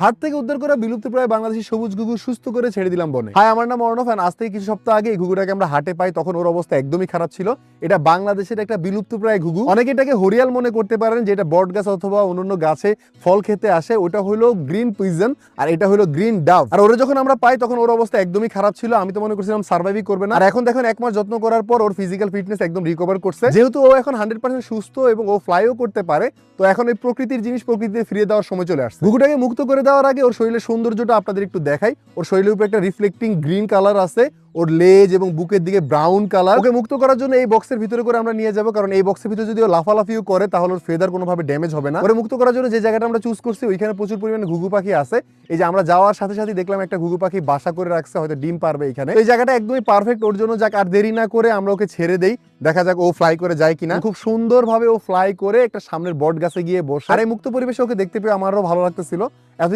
হাট থেকে উদ্ধার করা বিলুপ্তপ্রায় বাংলাদেশি সবুজ ঘুঘু সুস্থ করে ছেড়ে দিলাম বনে। হাই, আমার নাম অর্ণব। আজ থেকে কিছু সপ্তাহ আগে এই ঘুঘুটাকে আমরা হাটে পাই, তখন ওর অবস্থা একদমই খারাপ ছিল। এটা বাংলাদেশের একটা বিলুপ্তপ্রায় ঘুঘু। অনেকে এটাকে হরিয়াল মনে করতে পারেন, যে এটা বট গাছ অথবা অন্যান্য গাছে ফল খেতে আসে। ওটা হলো গ্রিন পিজন আর এটা হলো গ্রিন ডাব। আর ওরা যখন আমরা পাই তখন ওর অবস্থা একদমই খারাপ ছিল। আমি তো মনে করছিলাম সার্ভাইভই করবে না। আর এখন দেখেন 1 মাস যত্ন করার পর ওর ফিজিক্যাল ফিটনেস একদম রিকভার করছে। যেহেতু ও এখন 100% সুস্থ এবং ও ফ্লাইও করতে পারে, তো এখন এই প্রকৃতির জিনিস প্রকৃতিতে ফিরিয়ে দেওয়ার সময় চলে আসছে। ঘুঘুটাকে মুক্ত করে দেওয়ার আগে ওর শরীরের সৌন্দর্যটা আপনাদের একটু দেখাই। ওর শরীরের উপরে একটা রিফ্লেক্টিং গ্রিন কালার আছে, ওর লেজ এবং বুকের দিকে ব্রাউন কালার। ওকে মুক্ত করার জন্য এই বক্সের ভিতরে করে আমরা নিয়ে যাব, কারণ এই বক্সের ভিতরে যদি ও লাফালাফিও করে তাহলে ওর ফেদার কোনোভাবে ড্যামেজ হবে না। ওরে মুক্ত করার জন্য যে জায়গাটা আমরা চুজ করছি ওইখানে প্রচুর পরিমাণে ঘুঘু পাখি আছে। এই যে আমরা যাওয়ার সাথে সাথে দেখলাম একটা ঘুঘু পাখি বাসা করে রাখছে, হয়তো ডিম পারবে এখানে। এই জায়গাটা একদমই পারফেক্ট ওর জন্য। যাক, আর দেরি না করে আমরা ওকে ছেড়ে দেই, দেখা যাক ও ফ্লাই করে যায় কিনা। খুব সুন্দরভাবে ও ফ্লাই করে একটা সামনের বট গাছে গিয়ে বসে। আর এই মুক্ত পরিবেশে ওকে দেখতে পেয়ে আমারও ভালো লাগতেছিল। এতদিন